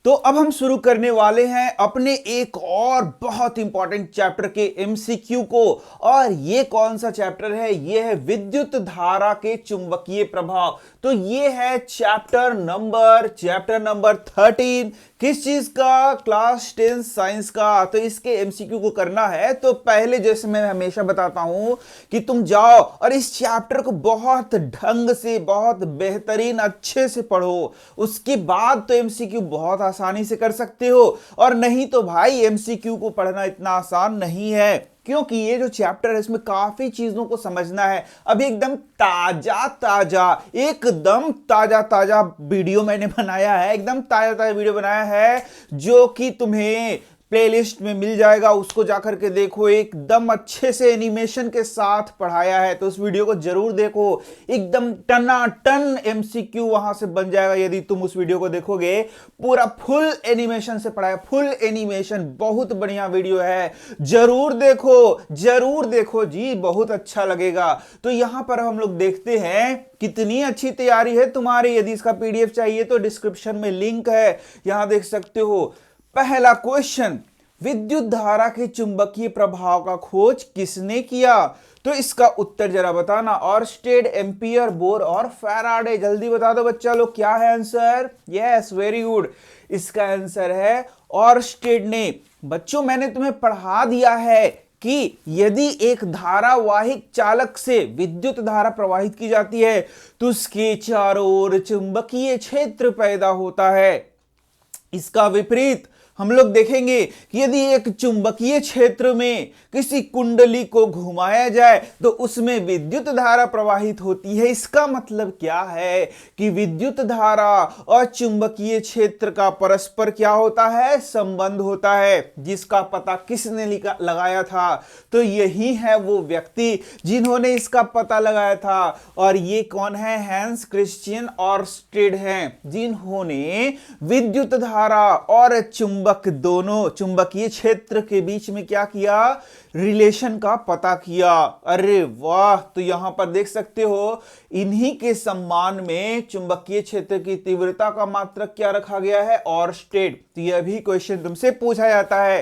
तो अब हम शुरू करने वाले हैं अपने एक और बहुत इंपॉर्टेंट चैप्टर के एमसीक्यू को। और ये कौन सा चैप्टर है? ये है विद्युत धारा के चुंबकीय प्रभाव। तो ये है चैप्टर नंबर 13। किस चीज का? क्लास 10 साइंस का। तो इसके एमसीक्यू को करना है तो पहले जैसे मैं हमेशा बताता हूं कि तुम जाओ और इस चैप्टर को बहुत ढंग से, बहुत बेहतरीन अच्छे से पढ़ो। उसके बाद तो एमसीक्यू बहुत आसानी से कर सकते हो। और नहीं तो भाई एमसीक्यू को पढ़ना इतना आसान नहीं है, क्योंकि ये जो चैप्टर है इसमें काफी चीजों को समझना है। अभी एकदम ताजा ताजा वीडियो मैंने बनाया है, एकदम ताजा ताजा वीडियो बनाया है जो कि तुम्हें प्लेलिस्ट में मिल जाएगा। उसको जाकर के देखो, एकदम अच्छे से एनिमेशन के साथ पढ़ाया है। तो उस वीडियो को जरूर देखो, एकदम टनाटन एमसीक्यू वहां से बन जाएगा यदि तुम उस वीडियो को देखोगे। पूरा फुल एनिमेशन से पढ़ाया, फुल एनिमेशन, बहुत बढ़िया वीडियो है। जरूर देखो जी, बहुत अच्छा लगेगा। तो यहां पर हम लोग देखते हैं कितनी अच्छी तैयारी है तुम्हारी। यदि इसका पीडीएफ चाहिए तो डिस्क्रिप्शन में लिंक है, यहां देख सकते हो। पहला क्वेश्चन, विद्युत धारा के चुंबकीय प्रभाव का खोज किसने किया? तो इसका उत्तर जरा बताना। ऑर्स्टेड, एम्पियर, बोर और फैराडे। जल्दी बता दो बच्चा लोग, क्या है आंसर? Yes, very good. इसका आंसर है ऑर्स्टेड ने। बच्चों मैंने तुम्हें पढ़ा दिया है कि यदि एक धारावाहिक चालक से विद्युत धारा प्रवाहित की जाती है तो उसके चारों ओर चुंबकीय क्षेत्र पैदा होता है। इसका विपरीत हम लोग देखेंगे कि यदि एक चुंबकीय क्षेत्र में किसी कुंडली को घुमाया जाए तो उसमें विद्युत धारा प्रवाहित होती है। इसका मतलब क्या है कि विद्युत धारा और चुंबकीय क्षेत्र का परस्पर क्या होता है? संबंध होता है, जिसका पता किसने लगाया था? तो यही है वो व्यक्ति जिन्होंने इसका पता लगाया था। और ये कौन है? हैंस क्रिश्चियन ऑर्स्टेड हैं, जिन्होंने विद्युत धारा और दोनों चुंबकीय क्षेत्र के बीच में क्या किया? रिलेशन का पता किया। अरे वाह! तो यहां पर देख सकते हो, इन्हीं के सम्मान में चुंबकीय क्षेत्र की तीव्रता का मात्रक क्या रखा गया है? ऑर्स्टेड। तो यह भी क्वेश्चन तुमसे पूछा जाता है।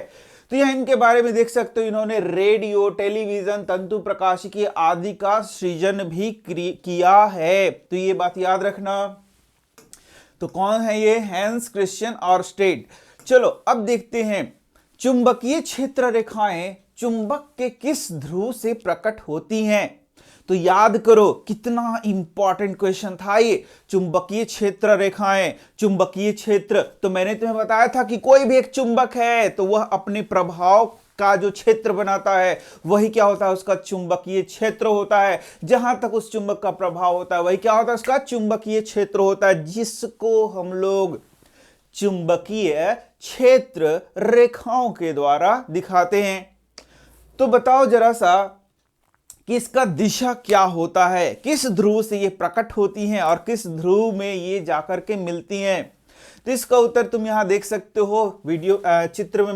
तो यह इनके बारे में देख सकते हो, इन्होंने रेडियो, टेलीविजन, तंतु प्रकाशिकी आदि का सृजन भी किया है। तो ये बात याद रखना। तो कौन है ये? Hans Christian Oersted. चलो अब देखते हैं, चुंबकीय क्षेत्र रेखाएं चुंबक के किस ध्रुव से प्रकट होती हैं? तो याद करो कितना इंपॉर्टेंट क्वेश्चन था ये। चुंबकीय क्षेत्र रेखाएं, चुंबकीय क्षेत्र, तो मैंने तुम्हें बताया था कि कोई भी एक चुंबक है तो वह अपने प्रभाव का जो क्षेत्र बनाता है वही क्या होता है? उसका चुंबकीय क्षेत्र होता है। जहां तक उस चुंबक का प्रभाव होता है वही क्या होता है? उसका चुंबकीय क्षेत्र होता है, जिसको हम लोग चुंबकीय क्षेत्र रेखाओं के द्वारा दिखाते हैं। तो बताओ जरा सा कि इसका दिशा क्या होता है? किस ध्रुव से ये प्रकट होती हैं और किस ध्रुव में ये जाकर के मिलती हैं? तो इसका उत्तर तुम यहां देख सकते हो, वीडियो चित्र में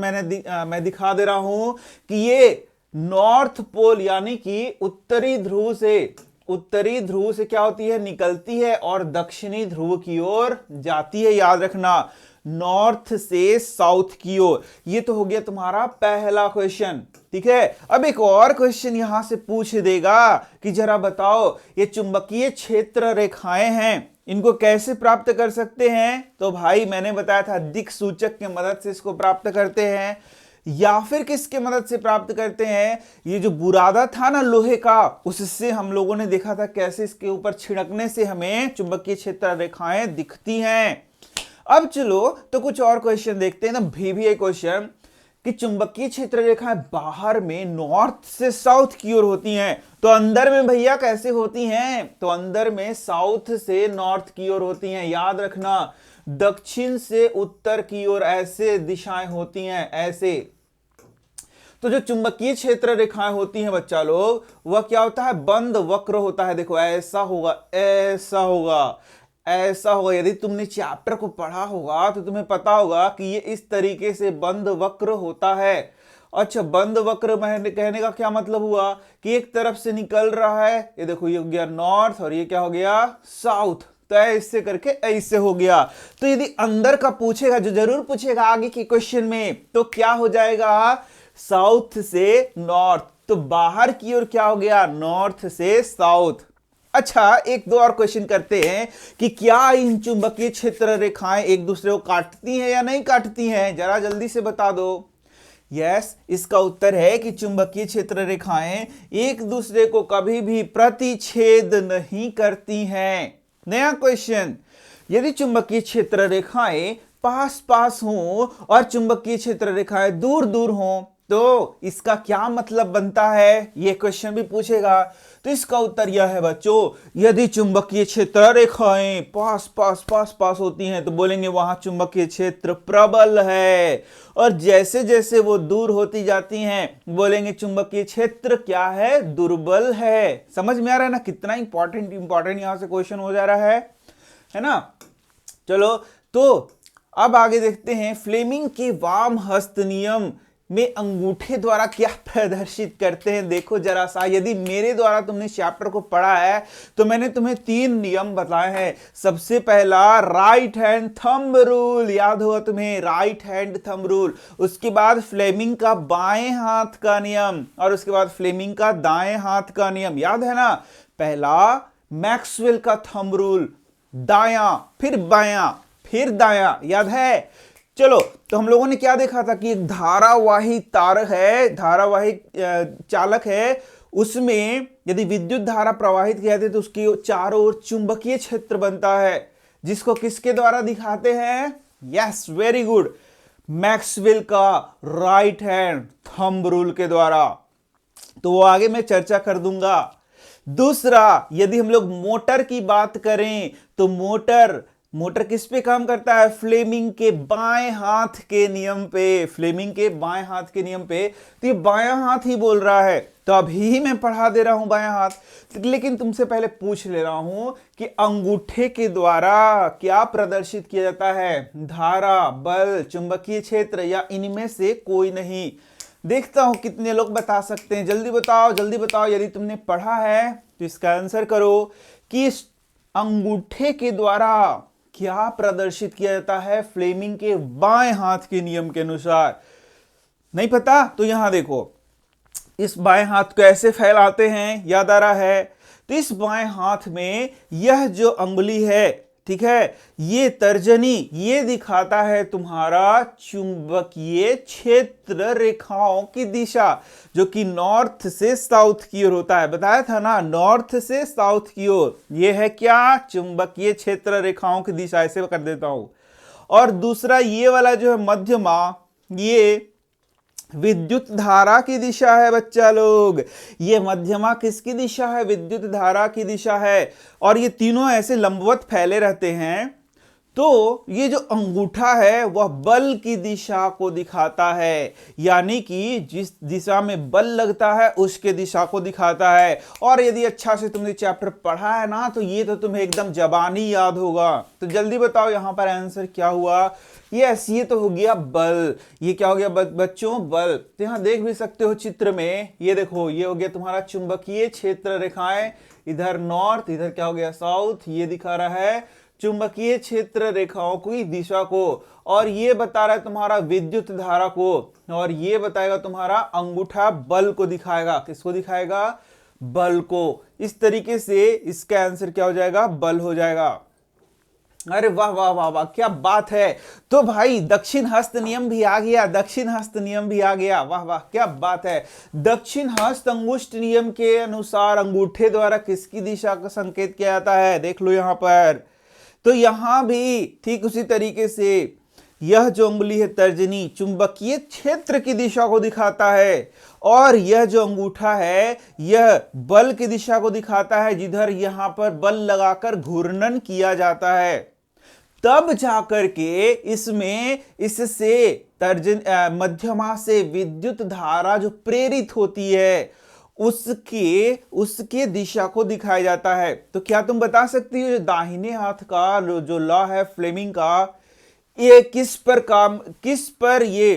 मैं दिखा दे रहा हूं कि ये नॉर्थ पोल यानी कि उत्तरी ध्रुव से क्या होती है? निकलती है और दक्षिणी ध्रुव की ओर जाती है। याद रखना, नॉर्थ से साउथ की ओर। ये तो हो गया तुम्हारा पहला क्वेश्चन, ठीक है। अब एक और क्वेश्चन यहां से पूछ देगा कि जरा बताओ, ये चुंबकीय क्षेत्र रेखाएं हैं, इनको कैसे प्राप्त कर सकते हैं? तो भाई मैंने बताया था दिक् सूचक की मदद से इसको प्राप्त करते हैं, या फिर किसके मदद से प्राप्त करते हैं? ये जो बुरादा था ना लोहे का, उससे हम लोगों ने देखा था कैसे इसके ऊपर छिड़कने से हमें चुंबकीय क्षेत्र रेखाएं दिखती हैं। अब चलो तो कुछ और क्वेश्चन देखते हैं ना, भी क्वेश्चन कि चुंबकीय क्षेत्र रेखाएं बाहर में नॉर्थ से साउथ की ओर होती हैं, तो अंदर में भैया कैसे होती हैं? तो अंदर में साउथ से नॉर्थ की ओर होती हैं। याद रखना, दक्षिण से उत्तर की ओर ऐसे दिशाएं होती हैं, ऐसे। तो जो चुंबकीय क्षेत्र रेखाएं होती हैं बच्चा लोग, वह क्या होता है? बंद वक्र होता है। देखो ऐसा होगा, ऐसा होगा, ऐसा होगा। यदि तुमने चैप्टर को पढ़ा होगा तो तुम्हें पता होगा कि ये इस तरीके से बंद वक्र होता है। अच्छा, बंद वक्र कहने का क्या मतलब हुआ कि एक तरफ से निकल रहा है, ये देखो ये हो गया नॉर्थ और ये क्या हो गया? साउथ। तो ऐसे करके ऐसे हो गया। तो यदि अंदर का पूछेगा, जो जरूर पूछेगा आगे के क्वेश्चन में, तो क्या हो जाएगा, साउथ से नॉर्थ। तो बाहर की ओर क्या हो गया, नॉर्थ से साउथ। अच्छा, एक दो और क्वेश्चन करते हैं कि क्या इन चुंबकीय क्षेत्र रेखाएं एक दूसरे को काटती हैं या नहीं काटती हैं, जरा जल्दी से बता दो। यस, इसका उत्तर है कि चुंबकीय क्षेत्र रेखाएं एक दूसरे को कभी भी प्रतिच्छेद नहीं करती हैं। नया क्वेश्चन, यदि चुंबकीय क्षेत्र रेखाएं पास पास हों और चुंबकीय क्षेत्र रेखाएं दूर दूर हों तो इसका क्या मतलब बनता है, यह क्वेश्चन भी पूछेगा। तो इसका उत्तर यह है बच्चों, यदि चुंबकीय क्षेत्र रेखाएं पास पास पास पास होती हैं तो बोलेंगे वहां चुंबकीय क्षेत्र प्रबल है, और जैसे जैसे वो दूर होती जाती हैं बोलेंगे चुंबकीय क्षेत्र क्या है, दुर्बल है। समझ में आ रहा है ना, कितना इंपॉर्टेंट यहां से क्वेश्चन हो जा रहा है ना। चलो, तो अब आगे देखते हैं, फ्लेमिंग के वाम हस्त नियम में अंगूठे द्वारा क्या प्रदर्शित करते हैं। देखो जरा सा, यदि मेरे द्वारा तुमने चैप्टर को पढ़ा है तो मैंने तुम्हें 3 नियम बताए हैं। सबसे पहला राइट हैंड थंब रूल, याद होगा तुम्हें, राइट हैंड थंब रूल। उसके बाद फ्लेमिंग का बाएं हाथ का नियम, और उसके बाद फ्लेमिंग का दाएं हाथ का नियम, याद है ना। पहला मैक्सवेल का थंब रूल, दायां फिर बायां फिर दायां, याद है। चलो, तो हम लोगों ने क्या देखा था कि एक धारावाही तार है, धारावाही चालक है, उसमें यदि विद्युत धारा प्रवाहित किया जाती है तो उसकी चारों ओर चुंबकीय क्षेत्र बनता है, जिसको किसके द्वारा दिखाते हैं, यस वेरी गुड, मैक्सवेल का राइट हैंड थंब रूल के द्वारा। तो वो आगे मैं चर्चा कर दूंगा। दूसरा, यदि हम लोग मोटर की बात करें तो मोटर किस पे काम करता है, फ्लेमिंग के बाएं हाथ के नियम पे, फ्लेमिंग के बाएं हाथ के नियम पे। तो ये बायां हाथ ही बोल रहा है, तो अभी मैं पढ़ा दे रहा हूं बायां हाथ। लेकिन तुमसे पहले पूछ ले रहा हूं कि अंगूठे के द्वारा क्या प्रदर्शित किया जाता है, धारा, बल, चुंबकीय क्षेत्र, या इनमें से कोई नहीं। देखता हूं कितने लोग बता सकते हैं, जल्दी बताओ जल्दी बताओ। यदि तुमने पढ़ा है तो इसका आंसर करो कि इस अंगूठे के द्वारा क्या प्रदर्शित किया जाता है, फ्लेमिंग के बाएं हाथ के नियम के अनुसार। नहीं पता तो यहां देखो, इस बाएं हाथ को ऐसे फैलाते हैं, याद आ रहा है। तो इस बाएं हाथ में यह जो अंगुली है, ठीक है, ये तर्जनी, ये दिखाता है तुम्हारा चुंबकीय क्षेत्र रेखाओं की दिशा, जो कि नॉर्थ से साउथ की ओर होता है। बताया था ना, नॉर्थ से साउथ की ओर, ये है क्या, चुंबकीय क्षेत्र रेखाओं की दिशा। ऐसे कर देता हूं। और दूसरा ये वाला जो है मध्यमा, ये विद्युत धारा की दिशा है बच्चा लोग। ये मध्यमा किसकी दिशा है, विद्युत धारा की दिशा है। और ये तीनों ऐसे लंबवत फैले रहते हैं। तो ये जो अंगूठा है वह बल की दिशा को दिखाता है, यानी कि जिस दिशा में बल लगता है उसके दिशा को दिखाता है। और यदि अच्छा से तुमने चैप्टर पढ़ा है ना तो ये तो तुम्हें एकदम जबानी याद होगा। तो जल्दी बताओ यहां पर आंसर क्या हुआ। यस, ये तो हो गया बल। ये क्या हो गया बच्चों, बल। तो यहां देख भी सकते हो चित्र में, ये देखो, ये हो गया तुम्हारा चुंबकीय क्षेत्र रेखाएं, इधर नॉर्थ, इधर क्या हो गया साउथ। ये दिखा रहा है चुंबकीय क्षेत्र रेखाओं की दिशा को, और ये बता रहा है तुम्हारा विद्युत धारा को, और ये बताएगा तुम्हारा अंगूठा बल को दिखाएगा। किसको दिखाएगा, बल को। इस तरीके से इसका आंसर क्या हो जाएगा, बल हो जाएगा। अरे वाह वाह वाह वाह, क्या बात है। तो भाई दक्षिण हस्त नियम भी आ गया, दक्षिण हस्त नियम भी आ गया, वाह वाह क्या बात है। दक्षिण हस्त अंगुष्ठ नियम के अनुसार अंगूठे द्वारा किसकी दिशा का संकेत किया जाता है, देख लो यहां पर। तो यहां भी ठीक उसी तरीके से यह जो अंगुली है तर्जनी, चुंबकीय क्षेत्र की दिशा को दिखाता है, और यह जो अंगूठा है यह बल की दिशा को दिखाता है, जिधर यहां पर बल लगाकर घूर्णन किया जाता है। तब जाकर के इसमें इससे मध्यमा से विद्युत धारा जो प्रेरित होती है उसके दिशा को दिखाया जाता है। तो क्या तुम बता सकती हो दाहिने हाथ का जो लॉ है फ्लेमिंग का, ये किस पर ये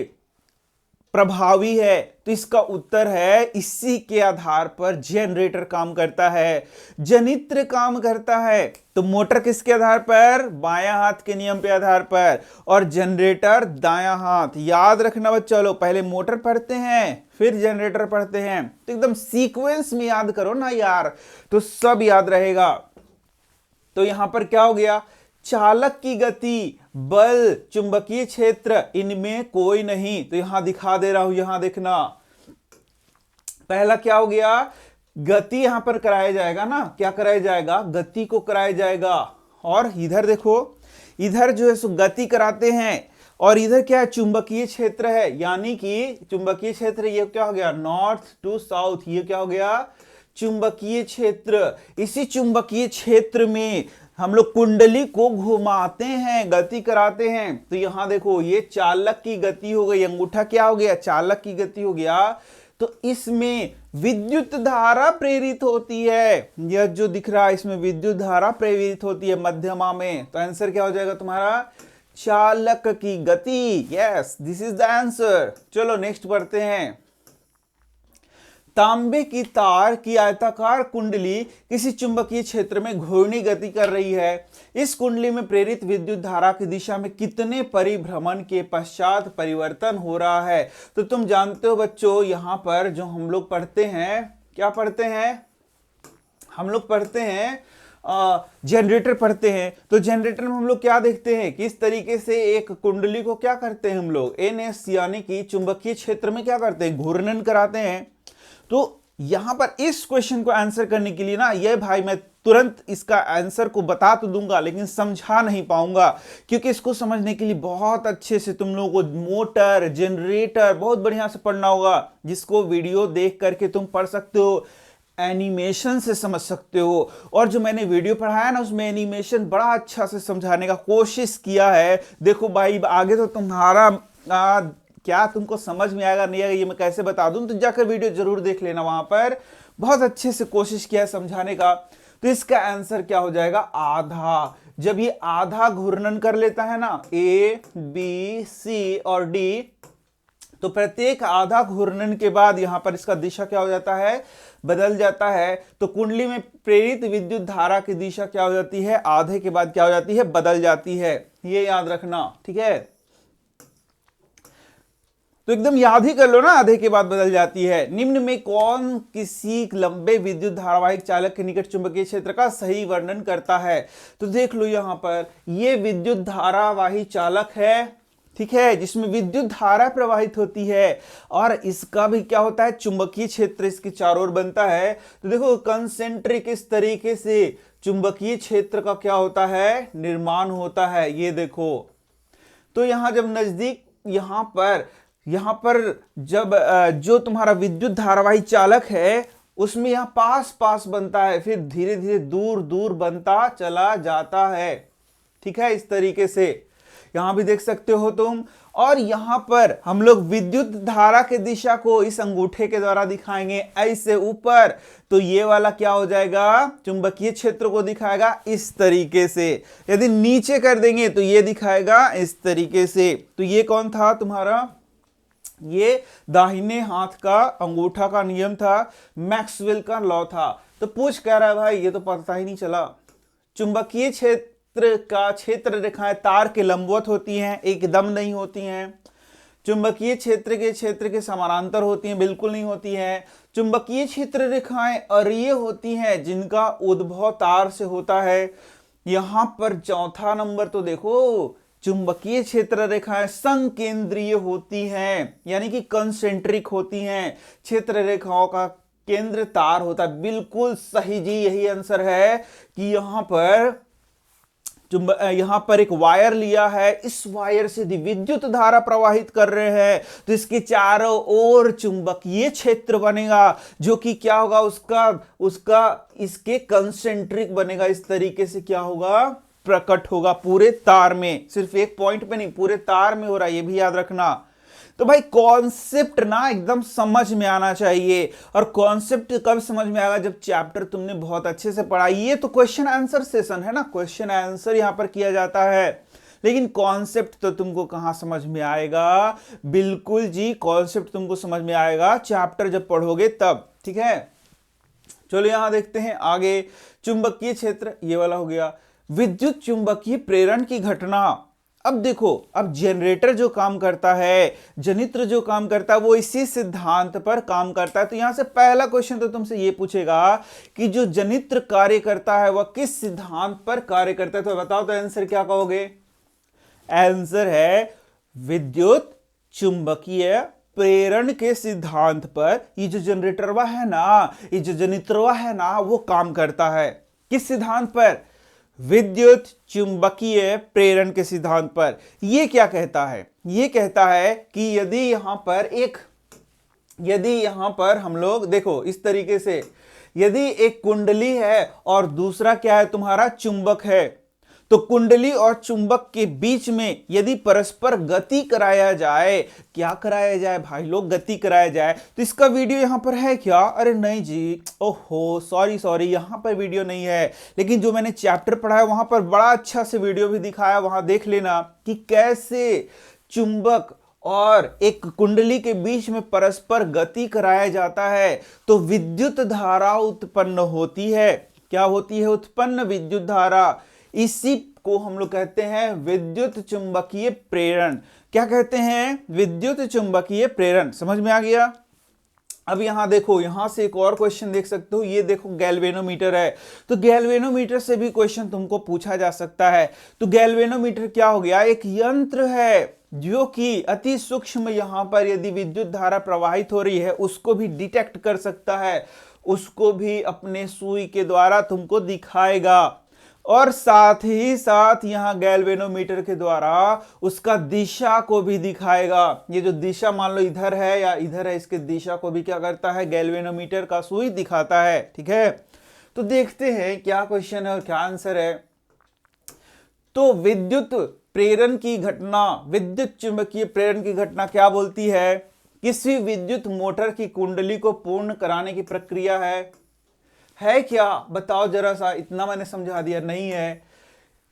प्रभावी है? तो इसका उत्तर है इसी के आधार पर जनरेटर काम करता है, जनित्र काम करता है। तो मोटर किसके आधार पर? बायां हाथ के नियम पे आधार पर, और जनरेटर दायां हाथ। याद रखना बच्चा लोग, पहले मोटर पढ़ते हैं फिर जनरेटर पढ़ते हैं, तो एकदम सीक्वेंस में याद करो ना यार, तो सब याद रहेगा। तो यहां पर क्या हो गया? चालक की गति, बल, चुंबकीय क्षेत्र, इनमें कोई नहीं। तो यहां दिखा दे रहा हूं, यहां देखना। पहला क्या हो गया? गति यहां पर कराया जाएगा ना, क्या कराया जाएगा? गति को कराया जाएगा। और इधर देखो, इधर जो है सो गति कराते हैं, और इधर क्या है? चुंबकीय क्षेत्र है, यानी कि चुंबकीय क्षेत्र ये क्या हो गया? नॉर्थ टू साउथ, ये क्या हो गया? चुंबकीय क्षेत्र। इसी चुंबकीय क्षेत्र में हम लोग कुंडली को घुमाते हैं, गति कराते हैं। तो यहां देखो, ये चालक की गति हो गई, अंगूठा क्या हो गया? चालक की गति हो गया। तो इसमें विद्युत धारा प्रेरित होती है, यह जो दिख रहा है इसमें विद्युत धारा प्रेरित होती है मध्यमा में। तो आंसर क्या हो जाएगा तुम्हारा? चालक की गति। Yes, this is the answer. चलो नेक्स्ट पढ़ते हैं। तांबे की तार की आयताकार कुंडली किसी चुंबकीय क्षेत्र में घूर्णी गति कर रही है। इस कुंडली में प्रेरित विद्युत धारा की दिशा में कितने परिभ्रमण के पश्चात परिवर्तन हो रहा है? तो तुम जानते हो बच्चों, यहां पर जो हम लोग पढ़ते हैं, क्या पढ़ते हैं? हम लोग पढ़ते हैं जनरेटर पढ़ते हैं। तो जनरेटर में हम लोग क्या देखते हैं? किस तरीके से एक कुंडली को क्या करते हैं हम लोग? एनएस यानी कि चुंबकीय क्षेत्र में क्या करते हैं? घूर्णन कराते हैं। तो यहां पर इस क्वेश्चन को आंसर करने के लिए ना, ये भाई मैं तुरंत इसका आंसर को बता तो दूंगा, लेकिन समझा नहीं पाऊंगा, क्योंकि इसको समझने के लिए बहुत अच्छे से तुम लोगों को मोटर, जनरेटर बहुत बढ़िया से पढ़ना होगा, जिसको वीडियो देख करके तुम पढ़ सकते हो, एनिमेशन से समझ सकते हो। और जो मैंने वीडियो पढ़ाया ना, उसमें एनिमेशन बड़ा अच्छा से समझाने का कोशिश किया है। देखो भाई, आगे तो तुम्हारा क्या तुमको समझ में आएगा नहीं आएगा ये मैं कैसे बता दूं, तो जाकर वीडियो जरूर देख लेना, वहां पर बहुत अच्छे से कोशिश किया है समझाने का। तो इसका आंसर क्या हो जाएगा? आधा। जब ये आधा घूर्णन कर लेता है ना, ए बी सी और डी, तो प्रत्येक आधा घूर्णन के बाद यहां पर इसका दिशा क्या हो जाता है? बदल जाता है। तो कुंडली में प्रेरित विद्युत धारा की दिशा क्या हो जाती है? आधे के बाद क्या हो जाती है? बदल जाती है। ये याद रखना, ठीक है? तो एकदम याद ही कर लो ना, आधे के बाद बदल जाती है। निम्न में कौन किसी लंबे विद्युत धारावाहिक चालक के निकट चुंबकीय क्षेत्र का सही वर्णन करता है? तो देख लो यहां पर, ये विद्युत धारावाही चालक है, ठीक है, जिसमें विद्युत धारा प्रवाहित होती है, और इसका भी क्या होता है? चुंबकीय क्षेत्र इसके चारों ओर बनता है। तो देखो कंसेंट्रिक इस तरीके से चुंबकीय क्षेत्र का क्या होता है? निर्माण होता है। ये देखो, तो यहां जब नजदीक, यहां पर जब जो तुम्हारा विद्युत धारावाही चालक है उसमें यहां पास पास बनता है, फिर धीरे धीरे दूर दूर बनता चला जाता है, ठीक है, इस तरीके से यहां भी देख सकते हो तुम। और यहां पर हम लोग विद्युत धारा के दिशा को इस अंगूठे के द्वारा दिखाएंगे, ऐसे ऊपर। तो ये वाला क्या हो जाएगा? चुंबकीय क्षेत्र को दिखाएगा इस तरीके से। यदि नीचे कर देंगे तो ये दिखाएगा इस तरीके से। तो ये कौन था तुम्हारा? ये दाहिने हाथ का अंगूठा का नियम था, मैक्सवेल का लॉ था। तो पूछ कह रहा है भाई, ये तो पता ही नहीं चला। चुंबकीय क्षेत्र का क्षेत्र रेखाएं तार के लंबवत होती हैं, एकदम नहीं होती हैं। चुंबकीय क्षेत्र के समानांतर होती हैं, बिल्कुल नहीं होती हैं। चुंबकीय क्षेत्र रेखाएं अरीय होती हैं, जिनका उद्भव तार से होता है। यहां पर चौथा नंबर तो देखो, चुंबकीय क्षेत्र रेखाएं संकेंद्रीय होती हैं, यानी कि कंसेंट्रिक होती हैं। क्षेत्र रेखाओं का केंद्र तार होता है। बिल्कुल सही जी, यही आंसर है कि यहां पर एक वायर लिया है, इस वायर से विद्युत धारा प्रवाहित कर रहे हैं, तो इसके चारों ओर चुंबकीय क्षेत्र बनेगा, जो कि क्या होगा? उसका इसके कंसेंट्रिक बनेगा। इस तरीके से क्या होगा? प्रकट होगा पूरे तार में, सिर्फ एक पॉइंट पे नहीं, पूरे तार में हो रहा है, ये भी याद रखना। तो भाई कॉन्सेप्ट ना एकदम समझ में आना चाहिए, और कॉन्सेप्ट कब समझ में आएगा? जब चैप्टर तुमने बहुत अच्छे से पढ़ा। ये तो क्वेश्चन आंसर सेशन है ना, क्वेश्चन आंसर यहां पर किया जाता है। लेकिन कॉन्सेप्ट तो तुमको कहां समझ में आएगा? बिल्कुल जी, कॉन्सेप्ट तुमको समझ में आएगा चैप्टर जब पढ़ोगे तब। ठीक है, चलो यहां देखते हैं आगे। चुंबकीय क्षेत्र ये वाला हो गया। विद्युत चुंबकीय प्रेरण की घटना। अब देखो, अब जनरेटर जो काम करता है, जनित्र जो काम करता है, वो इसी सिद्धांत पर काम करता है। तो यहां से पहला क्वेश्चन तो तुमसे ये पूछेगा कि जो जनित्र कार्य करता है वह किस सिद्धांत पर कार्य करता है। तो बताओ, तो आंसर क्या कहोगे? आंसर है विद्युत चुंबकीय प्रेरण के सिद्धांत पर ये जो जनरेटरवा है ना, ये जो जनित्रवा है ना, वो काम करता है। किस सिद्धांत पर? विद्युत चुंबकीय प्रेरण के सिद्धांत पर। ये क्या कहता है? ये कहता है कि यदि यहां पर हम लोग देखो इस तरीके से, यदि एक कुंडली है और दूसरा क्या है, तुम्हारा चुंबक है, तो कुंडली और चुंबक के बीच में यदि परस्पर गति कराया जाए, क्या कराया जाए भाई लोग? गति कराया जाए। तो इसका वीडियो यहां पर है क्या? अरे नहीं जी, ओहो सॉरी, यहां पर वीडियो नहीं है, लेकिन जो मैंने चैप्टर पढ़ा है वहां पर बड़ा अच्छा से वीडियो भी दिखाया, वहां देख लेना कि कैसे चुंबक और एक कुंडली के बीच में परस्पर गति कराया जाता है तो विद्युत धारा उत्पन्न होती है। क्या होती है? उत्पन्न विद्युत धारा। इसी को हम लोग कहते हैं विद्युत चुंबकीय प्रेरण। क्या कहते हैं? विद्युत चुंबकीय प्रेरण। समझ में आ गया? अब यहां देखो, यहां से एक और क्वेश्चन देख सकते हो। ये देखो गैल्वेनोमीटर है, तो गैल्वेनोमीटर से भी क्वेश्चन तुमको पूछा जा सकता है। तो गैल्वेनोमीटर क्या हो गया? एक यंत्र है जो कि अति सूक्ष्म, यहां पर यदि विद्युत धारा प्रवाहित हो रही है उसको भी डिटेक्ट कर सकता है, उसको भी अपने सुई के द्वारा तुमको दिखाएगा, और साथ ही साथ यहां गैल्वेनोमीटर के द्वारा उसका दिशा को भी दिखाएगा। ये जो दिशा मान लो इधर है या इधर है, इसके दिशा को भी क्या करता है? गैल्वेनोमीटर का सुई दिखाता है। ठीक है, तो देखते हैं क्या क्वेश्चन है और क्या आंसर है। तो विद्युत प्रेरण की घटना, विद्युत चुंबकीय प्रेरण की घटना क्या बोलती है? किसी विद्युत मोटर की कुंडली को पूर्ण कराने की प्रक्रिया है क्या? बताओ जरा सा, इतना मैंने समझा दिया। नहीं है।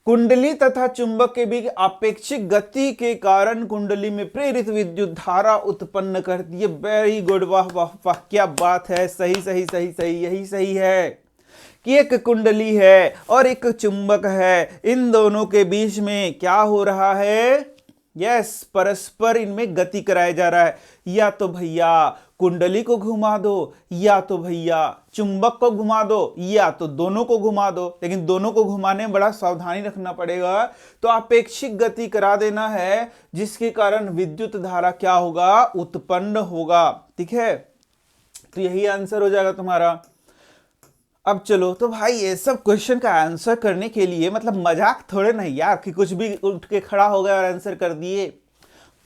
कुंडली तथा चुंबक के बीच आपेक्षिक गति के कारण कुंडली में प्रेरित विद्युत धारा उत्पन्न करती है। वेरी गुड, वाह वाह वाह, क्या बात है। सही, यही सही है कि एक कुंडली है और एक चुंबक है, इन दोनों के बीच में क्या हो रहा है? यस, परस्पर इनमें गति कराया जा रहा है। या तो भैया कुंडली को घुमा दो, या तो भैया चुंबक को घुमा दो, या तो दोनों को घुमा दो। लेकिन दोनों को घुमाने में बड़ा सावधानी रखना पड़ेगा। तो आपेक्षिक गति करा देना है, जिसके कारण विद्युत धारा क्या होगा? उत्पन्न होगा। ठीक है, तो यही आंसर हो जाएगा तुम्हारा। अब चलो, तो भाई ये सब क्वेश्चन का आंसर करने के लिए मतलब मजाक थोड़े नहीं यार कि कुछ भी उठ के खड़ा हो गया और आंसर कर दिए।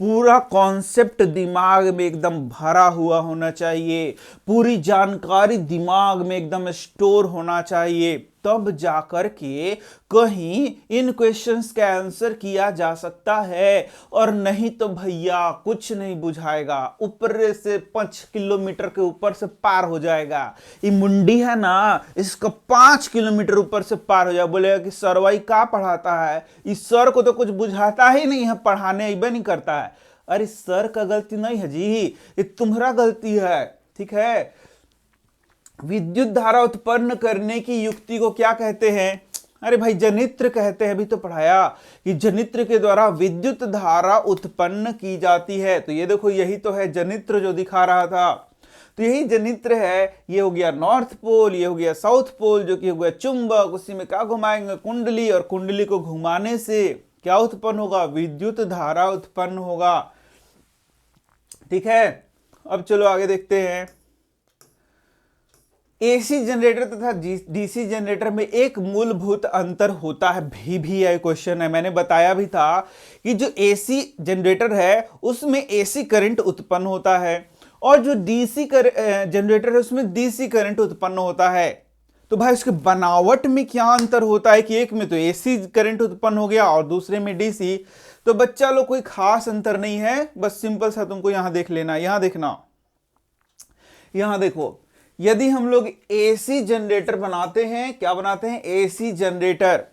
पूरा कॉन्सेप्ट दिमाग में एकदम भरा हुआ होना चाहिए, पूरी जानकारी दिमाग में एकदम स्टोर होना चाहिए, तब जाकर के कहीं इन क्वेश्चंस का आंसर किया जा सकता है। और नहीं तो भैया कुछ नहीं बुझाएगा, ऊपर से 5 किलोमीटर के ऊपर से पार हो जाएगा। ये मुंडी है ना, इसका 5 किलोमीटर ऊपर से पार हो जाएगा। बोलेगा कि सर वही क्या पढ़ाता है, इस सर को तो कुछ बुझाता ही नहीं है, पढ़ाने अबे नहीं करता है। अरे सर का गलती नहीं है जी, ये तुम्हारा गलती है। ठीक है, विद्युत धारा उत्पन्न करने की युक्ति को क्या कहते हैं? अरे भाई जनित्र कहते हैं। अभी तो पढ़ाया कि जनित्र के द्वारा विद्युत धारा उत्पन्न की जाती है। तो ये देखो, यही तो है जनित्र जो दिखा रहा था। तो यही जनित्र है। ये हो गया नॉर्थ पोल, ये हो गया साउथ पोल, जो कि हो गया चुंबक। उसी में क्या घुमाएंगे? कुंडली, और कुंडली को घुमाने से क्या उत्पन्न होगा? विद्युत धारा उत्पन्न होगा। ठीक है, अब चलो आगे देखते हैं। एसी जनरेटर तथा डीसी जनरेटर में एक मूलभूत अंतर होता है। भी है क्वेश्चन है, मैंने बताया भी था कि जो एसी जनरेटर है उसमें एसी करंट उत्पन्न होता है, और जो डीसी जनरेटर है उसमें डीसी करंट उत्पन्न होता है। तो भाई उसके बनावट में क्या अंतर होता है कि एक में तो एसी करंट उत्पन्न हो गया और दूसरे में डीसी। तो बच्चा लोग कोई खास अंतर नहीं है, बस सिंपल सा तुमको यहां देख लेना। यहां देखना, यहां देखो, यदि हम लोग एसी जनरेटर बनाते हैं, क्या बनाते हैं? एसी जनरेटर,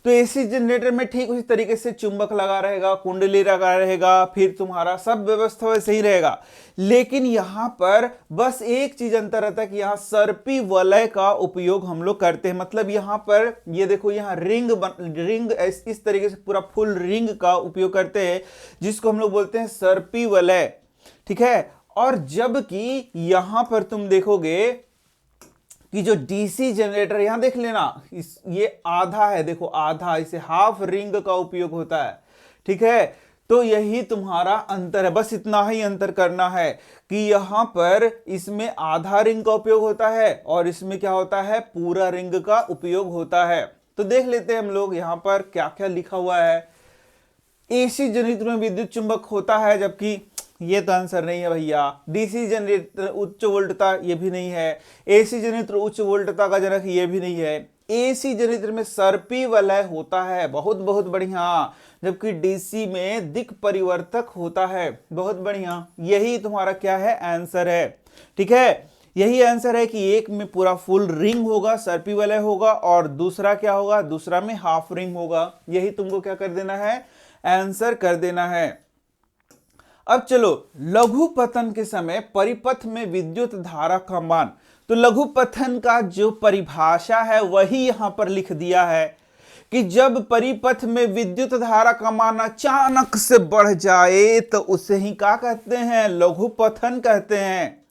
तो एसी जनरेटर में ठीक उसी तरीके से चुंबक लगा रहेगा, कुंडली लगा रहेगा, फिर तुम्हारा सब व्यवस्था वैसे ही रहेगा। लेकिन यहां पर बस एक चीज अंतर रहता है कि यहां सर्पी वलय का उपयोग हम लोग करते हैं। मतलब यहां पर ये देखो, यहां रिंग इस तरीके से पूरा फुल रिंग का उपयोग करते हैं, जिसको हम लोग बोलते हैं सर्पी वलय, ठीक है। और जबकि यहां पर तुम देखोगे कि जो डीसी जनरेटर, यहां देख लेना, ये आधा है, देखो आधा, इसे हाफ रिंग का उपयोग होता है, ठीक है। तो यही तुम्हारा अंतर है, बस इतना ही अंतर करना है कि यहां पर इसमें आधा रिंग का उपयोग होता है और इसमें क्या होता है, पूरा रिंग का उपयोग होता है। तो देख लेते हैं हम लोग यहां पर क्या क्या लिखा हुआ है। एसी जनरेटर में विद्युत चुंबक होता है, जबकि ये तो आंसर नहीं है भैया। डीसी जनरेटर उच्च वोल्टता, ये भी नहीं है। एसी जनरेटर उच्च वोल्टता का जनक, ये भी नहीं है। एसी जनरेटर में सर्पी वलय होता है, बहुत बहुत बढ़िया। जबकि डीसी में दिक् परिवर्तक होता है, बहुत बढ़िया। यही तुम्हारा क्या है, आंसर है, ठीक है। यही आंसर है कि एक में पूरा फुल रिंग होगा, सर्पी वलय होगा, और दूसरा क्या होगा, दूसरा में हाफ रिंग होगा। यही तुमको क्या कर देना है, आंसर कर देना है। अब चलो, लघु पतन के समय परिपथ में विद्युत धारा का मान। तो लघु पतन का जो परिभाषा है वही यहां पर लिख दिया है कि जब परिपथ में विद्युत धारा का मान अचानक से बढ़ जाए तो उसे ही क्या कहते हैं, लघु पतन कहते हैं।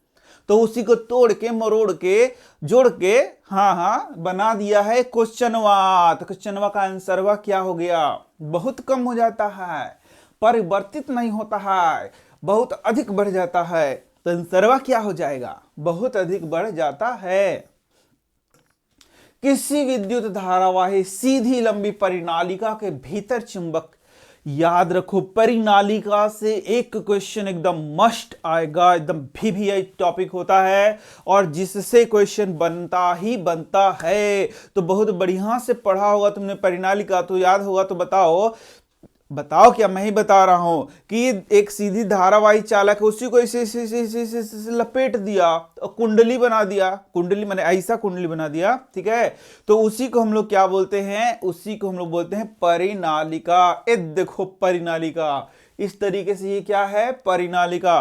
तो उसी को तोड़ के मरोड़ के जोड़ के बना दिया है क्वेश्चनवा। तो क्वेश्चनवा का आंसरवा क्या हो गया, बहुत कम हो जाता है, परिवर्तित नहीं होता है, बहुत अधिक बढ़ जाता है। तो आंसरवा क्या हो जाएगा, बहुत अधिक बढ़ जाता है। किसी विद्युत धारावाही सीधी लंबी परिनालिका के भीतर चुंबक, याद रखो परिनालिका से एक क्वेश्चन एकदम मस्ट आएगा, एकदम VVI टॉपिक होता है और जिससे क्वेश्चन बनता ही बनता है। तो बहुत बढ़िया से पढ़ा होगा तुमने परिनालिका, तो याद होगा। तो बताओ क्या मैं ही बता रहा हूं कि एक सीधी धारावाही चालक है, उसी को इसे लपेट दिया, कुंडली बना दिया, कुंडली माने ऐसा कुंडली बना दिया, ठीक है। तो उसी को हम लोग क्या बोलते हैं, उसी को हम लोग बोलते हैं परिनालिका। ए देखो परिनालिका, इस तरीके से ये क्या है, परिनालिका।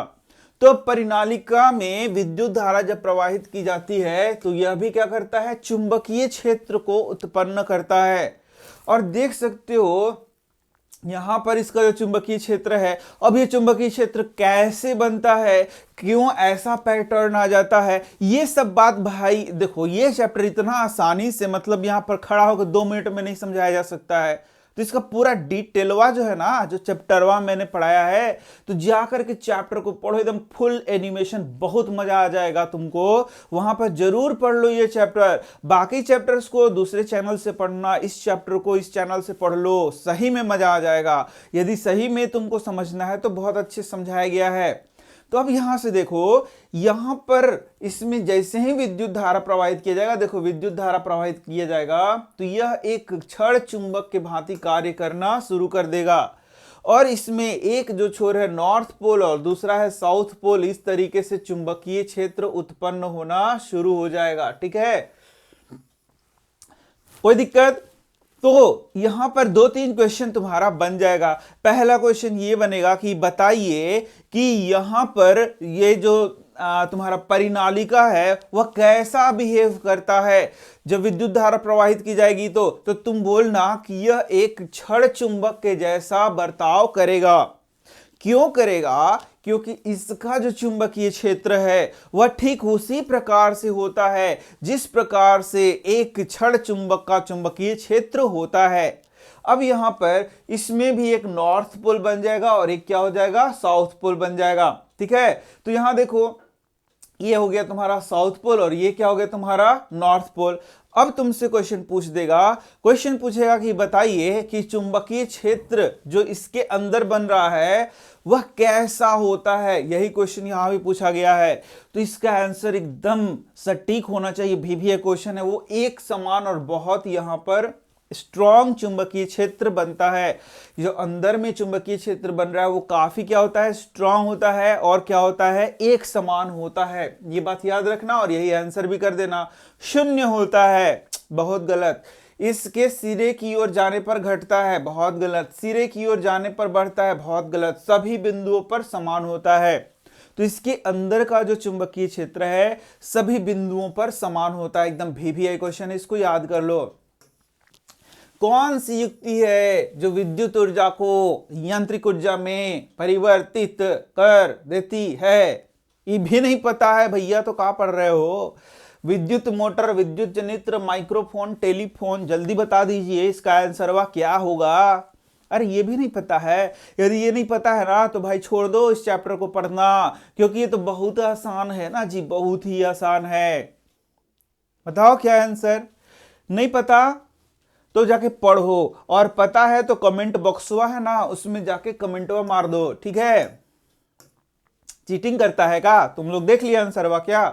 तो परिनालिका में विद्युत धारा जब प्रवाहित की जाती है तो यह भी क्या करता है, चुंबकीय क्षेत्र को उत्पन्न करता है। और देख सकते हो यहां पर इसका जो चुंबकीय क्षेत्र है, अब ये चुंबकीय क्षेत्र कैसे बनता है, क्यों ऐसा पैटर्न आ जाता है, ये सब बात भाई देखो, ये चैप्टर इतना आसानी से मतलब यहां पर खड़ा होकर 2 मिनट में नहीं समझाया जा सकता है। तो इसका पूरा डिटेलवा जो है ना, जो चैप्टरवा मैंने पढ़ाया है, तो जाकर के चैप्टर को पढ़ो, एकदम फुल एनिमेशन, बहुत मजा आ जाएगा तुमको। वहां पर जरूर पढ़ लो ये चैप्टर। बाकी चैप्टर्स को दूसरे चैनल से पढ़ना, इस चैप्टर को इस चैनल से पढ़ लो, सही में मजा आ जाएगा। यदि सही में तुमको समझना है तो बहुत अच्छे समझाया गया है। तो अब यहां से देखो, यहां पर इसमें जैसे ही विद्युत धारा प्रवाहित किया जाएगा, देखो विद्युत धारा प्रवाहित किया जाएगा तो यह एक क्षण चुंबक के भांति कार्य करना शुरू कर देगा। और इसमें एक जो छोर है नॉर्थ पोल और दूसरा है साउथ पोल, इस तरीके से चुंबकीय क्षेत्र उत्पन्न होना शुरू हो जाएगा, ठीक है। कोई दिक्कत? तो यहां पर 2-3 क्वेश्चन तुम्हारा बन जाएगा। पहला क्वेश्चन ये बनेगा कि बताइए कि यहां पर ये जो तुम्हारा परिनालिका है वह कैसा बिहेव करता है जब विद्युत धारा प्रवाहित की जाएगी। तो तुम बोलना कि यह एक क्षण चुंबक के जैसा बर्ताव करेगा। क्यों करेगा? क्योंकि इसका जो चुंबकीय क्षेत्र है वह ठीक उसी प्रकार से होता है जिस प्रकार से एक क्षण चुंबक का चुंबकीय क्षेत्र होता है। अब यहां पर इसमें भी एक नॉर्थ पोल बन जाएगा और एक क्या हो जाएगा, साउथ पोल बन जाएगा, ठीक है। तो यहां देखो, ये हो गया तुम्हारा साउथ पोल और ये क्या हो गया तुम्हारा नॉर्थ पोल। अब तुमसे क्वेश्चन पूछ देगा, क्वेश्चन पूछेगा कि बताइए कि चुंबकीय क्षेत्र जो इसके अंदर बन रहा है वह कैसा होता है। यही क्वेश्चन यहां भी पूछा गया है। तो इसका आंसर एकदम सटीक होना चाहिए। VVI क्वेश्चन है वो एक समान और बहुत यहां पर स्ट्रॉन्ग चुंबकीय क्षेत्र बनता है। जो अंदर में चुंबकीय क्षेत्र बन रहा है वो काफी क्या होता है, स्ट्रॉन्ग होता है और क्या होता है, एक समान होता है। ये बात याद रखना और यही आंसर भी कर देना। शून्य होता है, बहुत गलत। इसके सिरे की ओर जाने पर घटता है, बहुत गलत। सिरे की ओर जाने पर बढ़ता है, बहुत गलत। सभी बिंदुओं पर समान होता है। तो इसके अंदर का जो चुंबकीय क्षेत्र है सभी बिंदुओं पर समान होता है। एकदम VVI क्वेश्चन है, इसको याद कर लो। कौन सी युक्ति है जो विद्युत ऊर्जा को यांत्रिक ऊर्जा में परिवर्तित कर देती है? ये भी नहीं पता है भैया तो कहाँ पढ़ रहे हो? विद्युत मोटर, विद्युत जनित्र, माइक्रोफोन, टेलीफोन, जल्दी बता दीजिए इसका आंसर वह क्या होगा। अरे ये भी नहीं पता है? यदि ये नहीं पता है ना तो भाई छोड़ दो इस चैप्टर को पढ़ना, क्योंकि ये तो बहुत आसान है ना जी, बहुत ही आसान है। बताओ क्या आंसर? नहीं पता तो जाके पढ़ो, और पता है तो कमेंट बॉक्स हुआ है ना उसमें जाके कमेंट मार दो, ठीक है? चीटिंग करता है का? तुम लोग देख लिया आंसर हुआ क्या?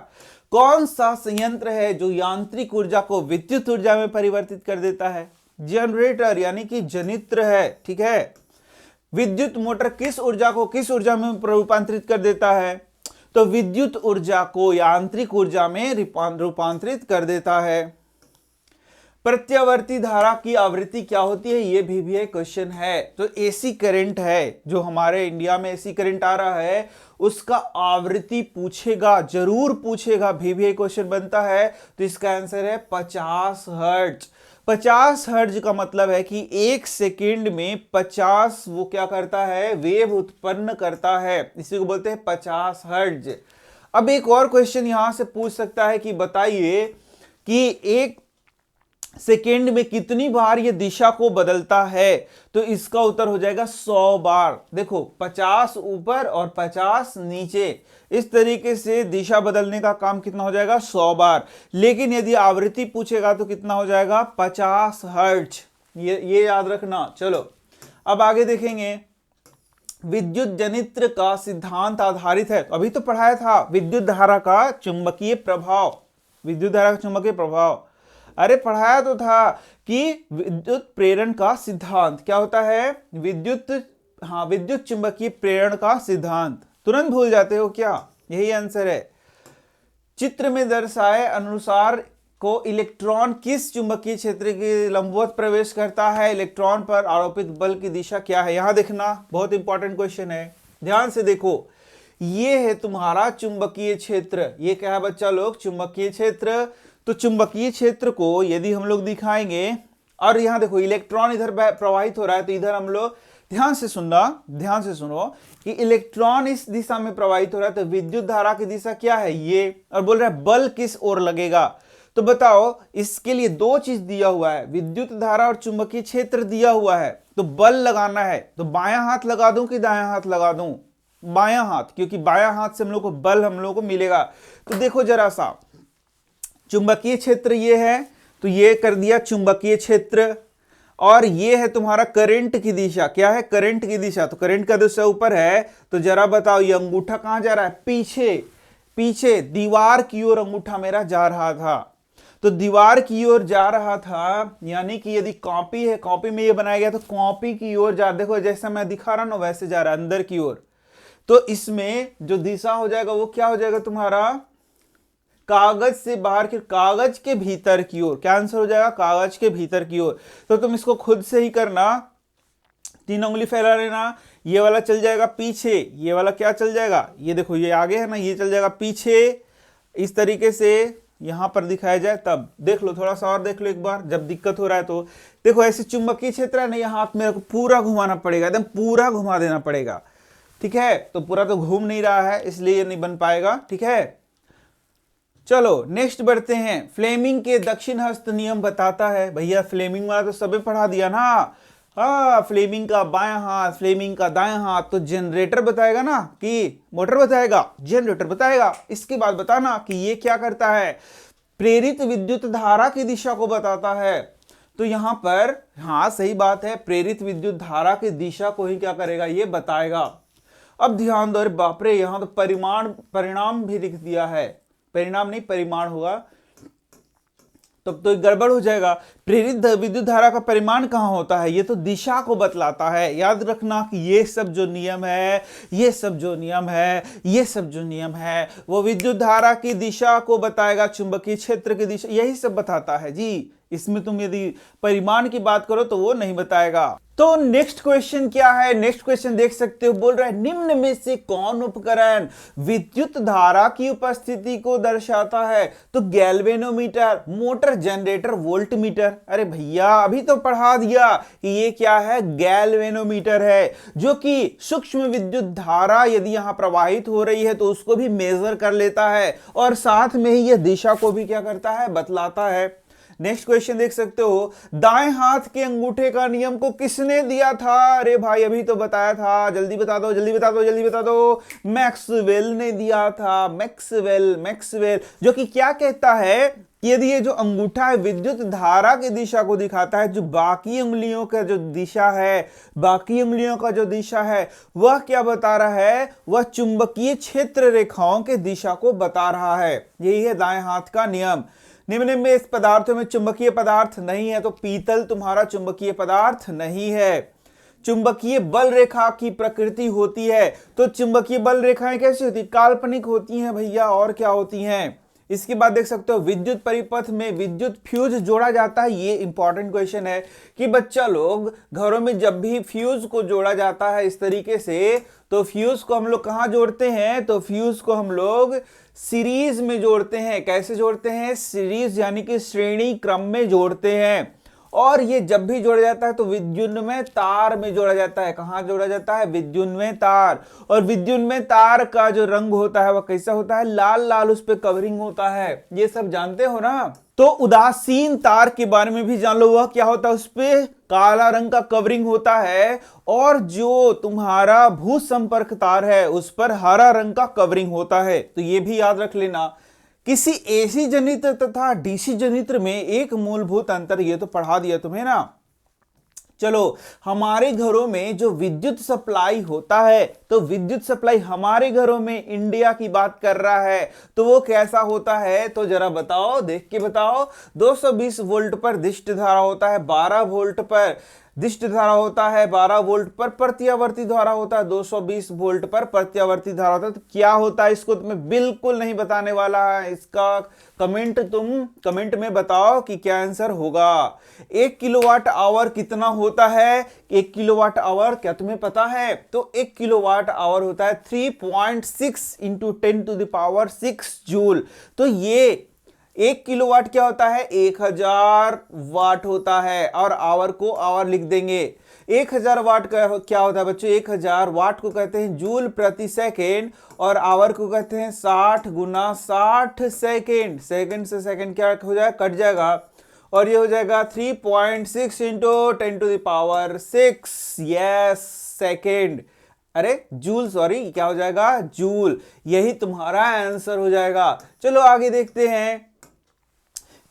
कौन सा संयंत्र है जो यांत्रिक ऊर्जा को विद्युत ऊर्जा में परिवर्तित कर देता है? जनरेटर यानी कि जनित्र है, ठीक है। विद्युत मोटर किस ऊर्जा को किस ऊर्जा में रूपांतरित कर देता है? तो विद्युत ऊर्जा को यांत्रिक ऊर्जा में रूपांतरित कर देता है। प्रत्यावर्ती धारा की आवृत्ति क्या होती है? ये भी एक क्वेश्चन है। तो एसी करंट है जो हमारे इंडिया में एसी करंट आ रहा है उसका आवृत्ति पूछेगा, जरूर पूछेगा, भी क्वेश्चन बनता है। तो इसका आंसर है 50 हर्ट्ज। 50 हर्ट्ज का मतलब है कि 1 सेकेंड में 50 वो क्या करता है? वेव उत्पन्न करता है, इसी को बोलते हैं 50 हर्ट्ज। अब एक और क्वेश्चन यहां से पूछ सकता है कि बताइए कि 1 सेकेंड में कितनी बार ये दिशा को बदलता है? तो इसका उत्तर हो जाएगा 100 बार। देखो 50 ऊपर और 50 नीचे, इस तरीके से दिशा बदलने का काम कितना हो जाएगा? 100 बार। लेकिन यदि आवृत्ति पूछेगा तो कितना हो जाएगा? 50 हर्ट्ज। ये याद रखना। चलो अब आगे देखेंगे। विद्युत जनित्र का सिद्धांत आधारित है, अभी तो पढ़ाया था विद्युत धारा का चुंबकीय प्रभाव। विद्युत धारा का चुंबकीय प्रभाव, अरे पढ़ाया तो था कि विद्युत प्रेरण का सिद्धांत क्या होता है? विद्युत चुंबकीय प्रेरण का सिद्धांत। तुरंत भूल जाते हो क्या? यही आंसर है। चित्र में दर्शाए अनुसार को इलेक्ट्रॉन किस चुंबकीय क्षेत्र के लंबवत प्रवेश करता है? इलेक्ट्रॉन पर आरोपित बल की दिशा क्या है? यहां देखना, बहुत इंपॉर्टेंट क्वेश्चन है, ध्यान से देखो। ये है तुम्हारा चुंबकीय क्षेत्र। ये क्या है बच्चा लोग? चुंबकीय क्षेत्र। तो चुंबकीय क्षेत्र को यदि हम लोग दिखाएंगे, और यहां देखो इलेक्ट्रॉन इधर प्रवाहित हो रहा है, तो इधर हम लोग ध्यान से सुनो कि इलेक्ट्रॉन इस दिशा में प्रवाहित हो रहा है, तो विद्युत धारा की दिशा क्या है? ये। और बोल रहा है बल किस ओर लगेगा? तो बताओ, इसके लिए दो चीज दिया हुआ है, विद्युत धारा और चुंबकीय क्षेत्र दिया हुआ है। तो बल लगाना है तो बायां हाथ लगा दूं कि दायां हाथ लगा दूं? बायां हाथ, क्योंकि बायां हाथ से हम लोग को बल हम लोग को मिलेगा। तो देखो जरा सा, चुंबकीय क्षेत्र ये है, तो ये कर दिया चुंबकीय क्षेत्र। और ये है तुम्हारा करंट की दिशा। क्या है? करंट की दिशा। तो करंट का दिशा ऊपर है, तो जरा बताओ ये अंगूठा कहां जा रहा है? पीछे दीवार की ओर अंगूठा मेरा जा रहा था। तो दीवार की ओर जा रहा था, यानी कि यदि कॉपी है, कॉपी में ये बनाया गया तो कॉपी की ओर जा, देखो जैसा मैं दिखा रहा ना वैसे जा रहा है अंदर की ओर। तो इसमें जो दिशा हो जाएगा वो क्या हो जाएगा तुम्हारा? कागज से बाहर की, कागज के भीतर की ओर। क्या आंसर हो जाएगा? कागज के भीतर की ओर। तो तुम इसको खुद से ही करना, 3 उंगली फैला लेना। ये वाला चल जाएगा पीछे, ये वाला क्या चल जाएगा? ये देखो ये आगे है ना, ये चल जाएगा पीछे। इस तरीके से यहां पर दिखाया जाए तब देख लो, थोड़ा सा और देख लो एक बार जब दिक्कत हो रहा है तो। देखो ऐसे चुंबकीय क्षेत्र है ना, यहाँ हाथ मेरे को पूरा घुमाना पड़ेगा, एकदम पूरा घुमा देना पड़ेगा, ठीक है? तो पूरा तो घूम नहीं रहा है इसलिए ये नहीं बन पाएगा, ठीक है? चलो नेक्स्ट बढ़ते हैं। फ्लेमिंग के दक्षिण हस्त नियम बताता है। भैया फ्लेमिंग वाला तो सबे पढ़ा दिया ना। हाँ, फ्लेमिंग का बायां हाथ, फ्लेमिंग का दायां हाथ। तो जनरेटर बताएगा ना कि मोटर बताएगा? जनरेटर बताएगा। इसके बाद बताना कि ये क्या करता है? प्रेरित विद्युत धारा की दिशा को बताता है। तो यहां पर हाँ सही बात है, प्रेरित विद्युत धारा की दिशा को ही क्या करेगा? ये बताएगा। अब ध्यान दो, अरे बाप रे, यहां तो परिणाम भी लिख दिया है। परिणाम नहीं, परिमाण होगा, तब तो गड़बड़ हो जाएगा। प्रेरित विद्युत धारा का परिमाण कहां होता है? ये तो दिशा को बतलाता है। याद रखना कि ये सब जो नियम है, ये सब जो नियम है वो विद्युत धारा की दिशा को बताएगा, चुंबकीय क्षेत्र की दिशा, यही सब बताता है जी। इसमें तुम यदि परिमाण की बात करो तो वो नहीं बताएगा। तो नेक्स्ट क्वेश्चन क्या है, नेक्स्ट क्वेश्चन देख सकते हो, बोल रहा है निम्न में से कौन उपकरण विद्युत धारा की उपस्थिति को दर्शाता है? तो गैल्वेनोमीटर, मोटर जनरेटर, वोल्टमीटर। अरे भैया अभी तो पढ़ा दिया कि ये क्या है, गैल्वेनोमीटर है, जो कि सूक्ष्म विद्युत धारा यदि यहां प्रवाहित हो रही है तो उसको भी मेजर कर लेता है और साथ में ही यह दिशा को भी क्या करता है, बतलाता है। नेक्स्ट क्वेश्चन देख सकते हो, दाएं हाथ के अंगूठे का नियम को किसने दिया था? अरे भाई अभी तो बताया था, जल्दी बता दो, जल्दी बता दो, जल्दी बता दो। मैक्सवेल ने दिया था, मैक्सवेल, जो कि क्या कहता है कि यदि ये जो अंगूठा है विद्युत धारा की दिशा को दिखाता है, जो बाकी उंगलियों का जो दिशा है, बाकी उंगलियों का जो दिशा है वह क्या बता रहा है, वह चुंबकीय क्षेत्र रेखाओं के दिशा को बता रहा है। यही है दाएं हाथ का नियम। निम्न में इस पदार्थों में चुंबकीय पदार्थ नहीं है, तो पीतल तुम्हारा चुंबकीय पदार्थ नहीं है। चुंबकीय बल रेखा की प्रकृति होती है, तो चुंबकीय बल रेखाएं कैसी होती, काल्पनिक होती हैं भैया, और क्या होती हैं। इसके बाद देख सकते हो विद्युत परिपथ में विद्युत फ्यूज जोड़ा जाता है। ये इंपॉर्टेंट क्वेश्चन है कि बच्चा लोग घरों में जब भी फ्यूज को जोड़ा जाता है इस तरीके से, तो फ्यूज को हम लोग कहां जोड़ते हैं, तो फ्यूज को हम लोग सीरीज में जोड़ते हैं। कैसे जोड़ते हैं, सीरीज यानी कि श्रेणी क्रम में जोड़ते हैं। और ये जब भी जोड़ा जाता है तो विद्युन्मय तार में जोड़ा जाता है। कहां जोड़ा जाता है, विद्युन्मय तार। और विद्युन्मय तार का जो रंग होता है वह कैसा होता है, लाल लाल उस पर कवरिंग होता है। ये सब जानते हो ना। तो उदासीन तार के बारे में भी जान लो, वह क्या होता है, उस पे काला रंग का कवरिंग होता है। और जो तुम्हारा भू संपर्क तार है उस पर हरा रंग का कवरिंग होता है। तो ये भी याद रख लेना। किसी एसी जनित्र तथा डीसी जनित्र में एक मूलभूत अंतर, ये तो पढ़ा दिया तुम्हें ना। चलो, हमारे घरों में जो विद्युत सप्लाई होता है, तो विद्युत सप्लाई हमारे घरों में इंडिया की बात कर रहा है, तो वो कैसा होता है, तो जरा बताओ, देख के बताओ। 220 वोल्ट पर दिष्ट धारा होता है, 12 वोल्ट पर दिष्ट धारा होता है, 12 वोल्ट पर प्रत्यावर्ती धारा होता है, 220 वोल्ट पर प्रत्यावर्ती धारा होता है। तो क्या होता है, इसको तुम्हें बिल्कुल नहीं बताने वाला है। इसका तुम कमेंट में बताओ कि क्या आंसर होगा। 1 किलोवाट आवर कितना होता है, 1 किलोवाट आवर क्या तुम्हें पता है, तो 1 किलोवाट आवर होता है 3.6 इंटू 10⁶ जूल। तो ये 1 किलोवाट क्या होता है, 1000 वाट होता है। और आवर को आवर लिख देंगे। 1000 वाट का क्या होता है बच्चों, 1000 वाट को कहते हैं जूल प्रति सेकेंड, और आवर को कहते हैं 60 गुना 60 सेकेंड। सेकेंड से सेकेंड क्या हो जाएगा, कट जाएगा, और ये हो जाएगा 3.6 इंटू 10⁶ यस सेकेंड। अरे जूल, सॉरी, क्या हो जाएगा, जूल। यही तुम्हारा आंसर हो जाएगा। चलो आगे देखते हैं।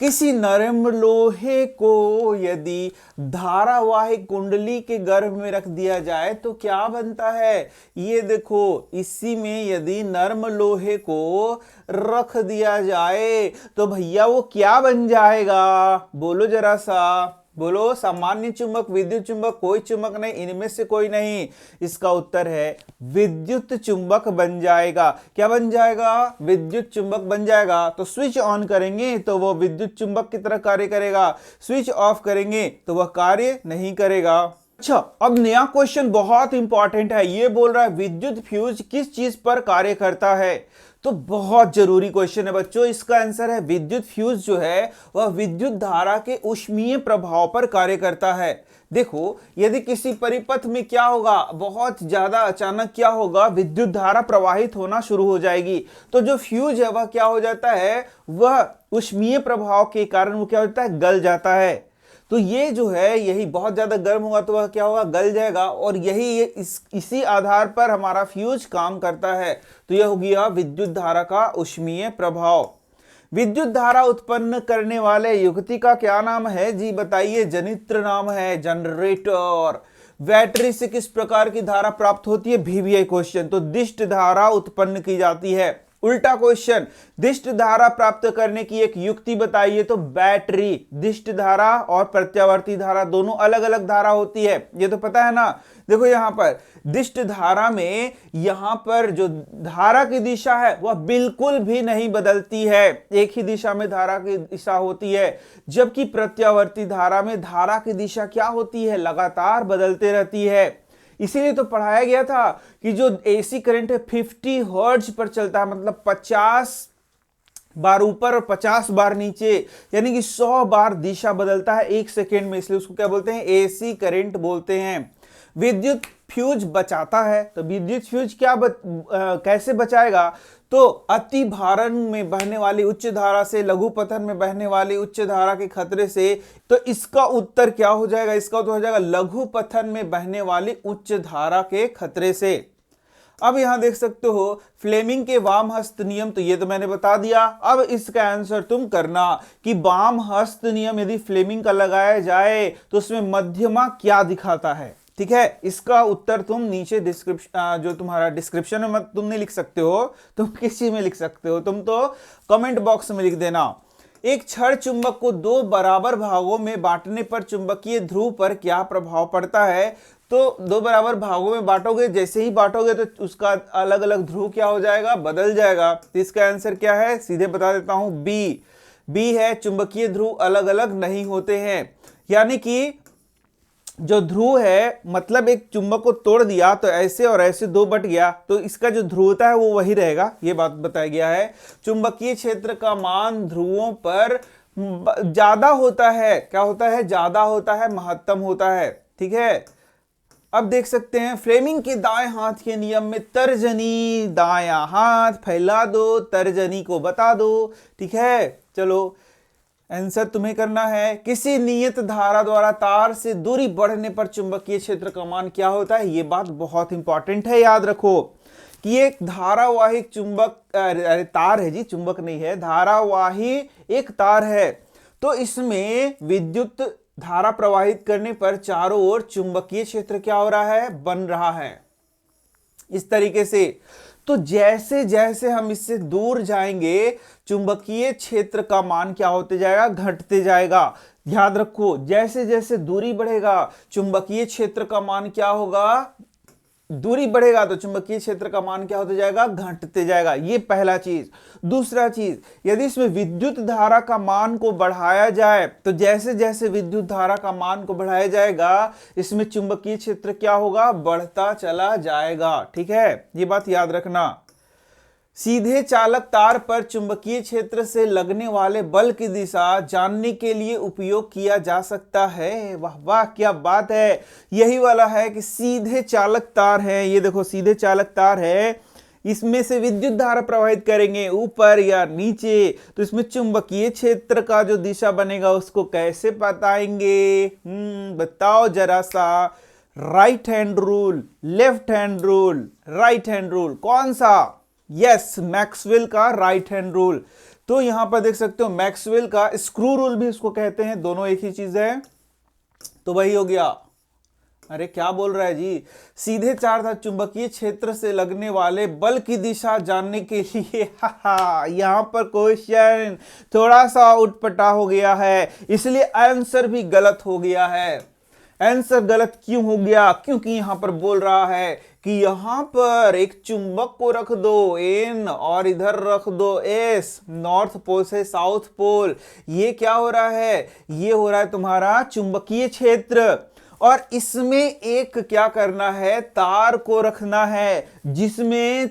किसी नरम लोहे को यदि धारावाहिक कुंडली के गर्भ में रख दिया जाए तो क्या बनता है, ये देखो, इसी में यदि नरम लोहे को रख दिया जाए तो भैया वो क्या बन जाएगा, बोलो जरा सा, बोलो। सामान्य चुंबक, विद्युत चुंबक, कोई चुंबक नहीं, इनमें से कोई नहीं। इसका उत्तर है विद्युत चुंबक बन जाएगा। क्या बन जाएगा, विद्युत चुंबक बन जाएगा। तो स्विच ऑन करेंगे तो वो विद्युत चुंबक की तरह कार्य करेगा, स्विच ऑफ करेंगे तो वह कार्य नहीं करेगा। अच्छा, अब नया क्वेश्चन बहुत इंपॉर्टेंट है। ये बोल रहा है विद्युत फ्यूज किस चीज पर कार्य करता है, तो बहुत जरूरी क्वेश्चन है बच्चों। इसका आंसर है विद्युत फ्यूज जो है वह विद्युत धारा के ऊष्मीय प्रभाव पर कार्य करता है। देखो, यदि किसी परिपथ में क्या होगा, बहुत ज्यादा अचानक क्या होगा, विद्युत धारा प्रवाहित होना शुरू हो जाएगी, तो जो फ्यूज है वह क्या हो जाता है, वह ऊष्मीय प्रभाव के कारण वो क्या होता है, गल जाता है। तो ये जो है, यही बहुत ज्यादा गर्म होगा तो वह क्या होगा, गल जाएगा। और यही इसी आधार पर हमारा फ्यूज काम करता है। तो यह हो गया विद्युत धारा का ऊष्मीय प्रभाव। विद्युत धारा उत्पन्न करने वाले युक्ति का क्या नाम है जी, बताइए। जनित्र नाम है, जनरेटर। बैटरी से किस प्रकार की धारा प्राप्त होती है, VVI क्वेश्चन। तो दिष्ट धारा उत्पन्न की जाती है। उल्टा क्वेश्चन, दिष्ट धारा प्राप्त करने की एक युक्ति बताइए। तो बैटरी, दिष्ट धारा और प्रत्यावर्ती धारा दोनों अलग अलग धारा होती है, ये तो पता है ना। देखो यहां पर दिष्ट धारा में यहां पर जो धारा की दिशा है वह बिल्कुल भी नहीं बदलती है, एक ही दिशा में धारा की दिशा होती है। जबकि प्रत्यावर्ती धारा में धारा की दिशा क्या होती है, लगातार बदलते रहती है। इसीलिए तो पढ़ाया गया था कि जो एसी करंट है 50 हर्ट्ज पर चलता है, मतलब 50 बार ऊपर और 50 बार नीचे, यानी कि 100 बार दिशा बदलता है 1 सेकेंड में, इसलिए उसको क्या बोलते हैं, एसी करंट बोलते हैं। विद्युत फ्यूज बचाता है, तो विद्युत फ्यूज कैसे बचाएगा, तो अति भारण में बहने वाली उच्च धारा से लघु पथन में बहने वाली उच्च धारा के खतरे से। तो इसका उत्तर क्या हो जाएगा, इसका उत्तर हो जाएगा लघु पथन में बहने वाली उच्च धारा के खतरे से। अब यहां देख सकते हो फ्लेमिंग के वाम हस्त नियम, तो ये तो मैंने बता दिया। अब इसका आंसर तुम करना कि वाम हस्त नियम यदि फ्लेमिंग का लगाया जाए तो उसमें मध्यमा क्या दिखाता है। ठीक है, इसका उत्तर तुम नीचे डिस्क्रिप्शन, जो तुम्हारा डिस्क्रिप्शन में मत तुम नहीं लिख सकते हो, तुम किस चीज में लिख सकते हो, तुम तो कमेंट बॉक्स में लिख देना। एक छड़ चुंबक को 2 बराबर भागों में बांटने पर चुंबकीय ध्रुव पर क्या प्रभाव पड़ता है। तो 2 बराबर भागों में बांटोगे, जैसे ही बांटोगे तो उसका अलग अलग ध्रुव क्या हो जाएगा, बदल जाएगा। तो इसका आंसर क्या है, सीधे बता देता हूं, बी है, चुंबकीय ध्रुव अलग अलग नहीं होते हैं। यानी कि जो ध्रुव है, मतलब एक चुंबक को तोड़ दिया तो ऐसे और ऐसे 2 बट गया, तो इसका जो ध्रुवता है वो वही रहेगा, ये बात बताया गया है। चुंबकीय क्षेत्र का मान ध्रुवों पर ज्यादा होता है, क्या होता है, ज्यादा होता है, महत्तम होता है। ठीक है, अब देख सकते हैं फ्लेमिंग के दाएं हाथ के नियम में तर्जनी, दायां हाथ फैला दो, तर्जनी को बता दो। ठीक है, चलो आंसर तुम्हें करना है। किसी नियत धारा द्वारा तार से दूरी बढ़ने पर चुंबकीय क्षेत्र का मान क्या होता है। ये बात बहुत इंपॉर्टेंट है, याद रखो कि एक धारावाही चुंबक, अरे तार है जी, चुंबक नहीं है, धारावाही एक तार है, तो इसमें विद्युत धारा प्रवाहित करने पर चारों ओर चुंबकीय क्षेत्र क्या हो रहा है, बन रहा है इस तरीके से। तो जैसे जैसे हम इससे दूर जाएंगे चुंबकीय क्षेत्र का मान क्या होते जाएगा, घटते जाएगा। याद रखो, जैसे जैसे दूरी बढ़ेगा चुंबकीय क्षेत्र का मान क्या होगा, दूरी बढ़ेगा तो चुंबकीय क्षेत्र का मान क्या होते जाएगा, घटते जाएगा। ये पहला चीज। दूसरा चीज, यदि इसमें विद्युत धारा का मान को बढ़ाया जाए तो जैसे जैसे विद्युत धारा का मान को बढ़ाया जाएगा इसमें चुंबकीय क्षेत्र क्या होगा, बढ़ता चला जाएगा। ठीक है, ये बात याद रखना। सीधे चालक तार पर चुंबकीय क्षेत्र से लगने वाले बल की दिशा जानने के लिए उपयोग किया जा सकता है। वाह वाह, क्या बात है, यही वाला है कि सीधे चालक तार है। ये देखो सीधे चालक तार है, इसमें से विद्युत धारा प्रवाहित करेंगे ऊपर या नीचे, तो इसमें चुंबकीय क्षेत्र का जो दिशा बनेगा उसको कैसे बताएंगे, बताओ जरा सा। Right hand rule, left hand rule, right hand rule, कौन सा, यस मैक्सवेल का राइट हैंड रूल। तो यहां पर देख सकते हो मैक्सवेल का स्क्रू रूल भी उसको कहते हैं, दोनों एक ही चीज है, तो वही हो गया। अरे क्या बोल रहा है जी, सीधे चार था चुंबकीय क्षेत्र से लगने वाले बल की दिशा जानने के लिए। यहां पर क्वेश्चन थोड़ा सा उटपटा हो गया है, इसलिए आंसर भी गलत हो गया है। आंसर गलत क्यों हो गया, क्योंकि यहां पर बोल रहा है कि यहां पर एक चुंबक को रख दो N और इधर रख दो S, नॉर्थ पोल से साउथ पोल। ये क्या हो रहा है, ये हो रहा है तुम्हारा चुंबकीय क्षेत्र, और इसमें एक क्या करना है, तार को रखना है जिसमें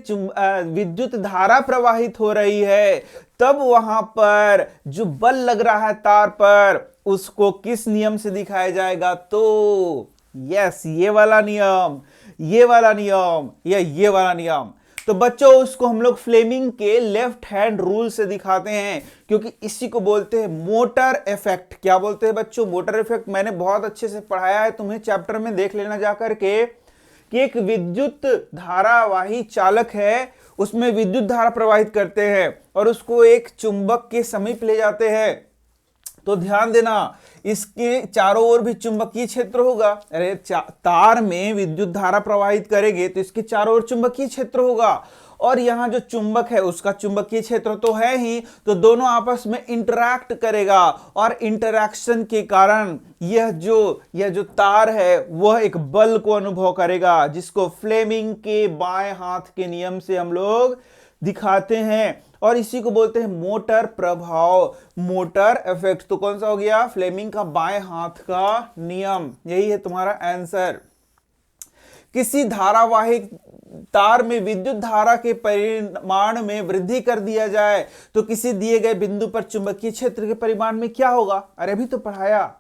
विद्युत धारा प्रवाहित हो रही है। तब वहां पर जो बल लग रहा है तार पर उसको किस नियम से दिखाया जाएगा, तो यस ये वाला नियम, ये वाला नियम या ये वाला नियम। तो बच्चों उसको हम लोग फ्लेमिंग के लेफ्ट हैंड रूल से दिखाते हैं, क्योंकि इसी को बोलते हैं मोटर इफेक्ट। क्या बोलते हैं बच्चों, मोटर इफेक्ट। मैंने बहुत अच्छे से पढ़ाया है, तुम्हें चैप्टर में देख लेना जाकर के कि एक विद्युत धारावाही चालक है, उसमें विद्युत धारा प्रवाहित करते हैं और उसको एक चुंबक के समीप ले जाते हैं। तो ध्यान देना, इसके चारों ओर भी चुंबकीय क्षेत्र होगा। अरे तार में विद्युत धारा प्रवाहित करेंगे तो इसके चारों ओर चुंबकीय क्षेत्र होगा, और यहाँ जो चुंबक है उसका चुंबकीय क्षेत्र तो है ही, तो दोनों आपस में इंटरैक्ट करेगा, और इंटरैक्शन के कारण यह जो तार है वह एक बल को अनुभव करेगा, जिसको फ्लेमिंग के बाएं हाथ के नियम से हम लोग दिखाते हैं, और इसी को बोलते हैं मोटर प्रभाव, मोटर इफेक्ट। तो कौन सा हो गया? फ्लेमिंग का बाएं हाथ का नियम। यही है तुम्हारा आंसर। किसी धारावाहिक तार में विद्युत धारा के परिमाण में वृद्धि कर दिया जाए तो किसी दिए गए बिंदु पर चुंबकीय क्षेत्र के परिमाण में क्या होगा? अरे अभी तो पढ़ाया,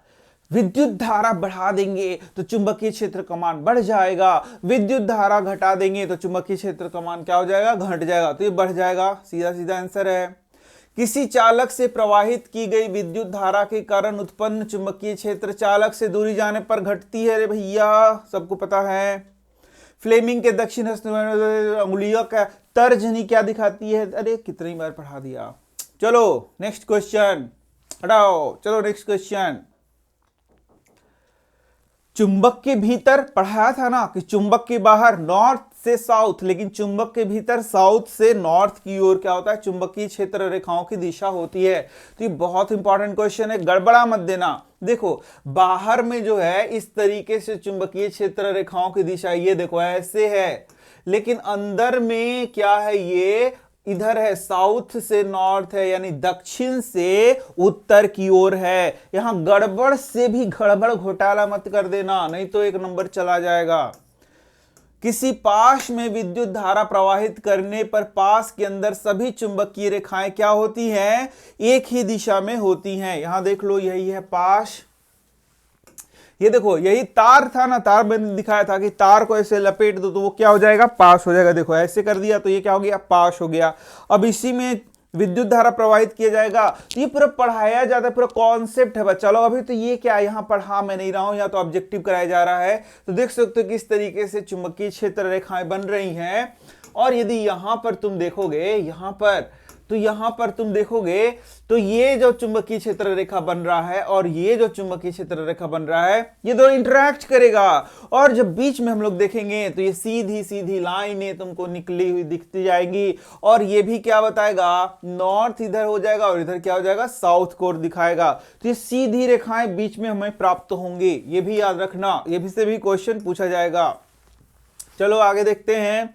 विद्युत धारा बढ़ा देंगे तो चुंबकीय क्षेत्र का मान बढ़ जाएगा, विद्युत धारा घटा देंगे तो चुंबकीय क्षेत्र का मान क्या हो जाएगा? घट जाएगा, तो ये बढ़ जाएगा। सीधा सीधा आंसर है। किसी चालक से प्रवाहित की गई विद्युत धारा के कारण उत्पन्न चुंबकीय क्षेत्र चालक से दूरी जाने पर घटती है। अरे भैया सबको पता है। फ्लेमिंग के दक्षिण अंगुलियों का तर्जनी क्या दिखाती है? अरे कितनी बार पढ़ा दिया। चलो नेक्स्ट क्वेश्चन, हटाओ, चलो नेक्स्ट क्वेश्चन। चुंबक के भीतर पढ़ाया था ना कि चुंबक के बाहर नॉर्थ से साउथ, लेकिन चुंबक के भीतर साउथ से नॉर्थ की ओर क्या होता है? चुंबकीय क्षेत्र रेखाओं की दिशा होती है। तो ये बहुत इंपॉर्टेंट क्वेश्चन है, गड़बड़ा मत देना। देखो बाहर में जो है इस तरीके से चुंबकीय क्षेत्र रेखाओं की दिशा, ये देखो ऐसे है, लेकिन अंदर में क्या है? ये इधर है, साउथ से नॉर्थ है, यानी दक्षिण से उत्तर की ओर है। यहां गड़बड़ से भी गड़बड़ घोटाला मत कर देना, नहीं तो एक नंबर चला जाएगा। किसी पाश में विद्युत धारा प्रवाहित करने पर पास के अंदर सभी चुंबकीय रेखाएं क्या होती हैं? एक ही दिशा में होती हैं। यहां देख लो, यही है पाश। ये देखो, यही तार था ना, तार मैंने दिखाया था कि तार को ऐसे लपेट दो तो वो क्या हो जाएगा? पास हो जाएगा। देखो ऐसे कर दिया तो ये क्या हो गया? पास हो गया। अब इसी में विद्युत धारा प्रवाहित किया जाएगा। तो ये पूरा पढ़ाया जाता है, पूरा कॉन्सेप्ट है बच्चा लोग। अभी तो ये क्या यहाँ पढ़ा मैं नहीं रहा हूं, या तो ऑब्जेक्टिव कराया जा रहा है। तो देख सकते हो किस तरीके से चुंबकीय क्षेत्र रेखाएं बन रही हैं। और यदि यहां पर तुम देखोगे, यहां पर तुम देखोगे तो ये जो चुंबकीय क्षेत्र रेखा बन रहा है और ये जो चुंबकीय क्षेत्र रेखा बन रहा है, ये दोनों इंटरैक्ट करेगा। और जब बीच में हम लोग देखेंगे तो ये सीधी सीधी लाइनें तुमको निकली हुई दिखती जाएंगी, और ये भी क्या बताएगा? नॉर्थ इधर हो जाएगा और इधर क्या हो जाएगा? साउथ को दिखाएगा। तो ये सीधी रेखाएं बीच में हमें प्राप्त होंगी, ये भी याद रखना, ये भी से भी क्वेश्चन पूछा जाएगा। चलो आगे देखते हैं।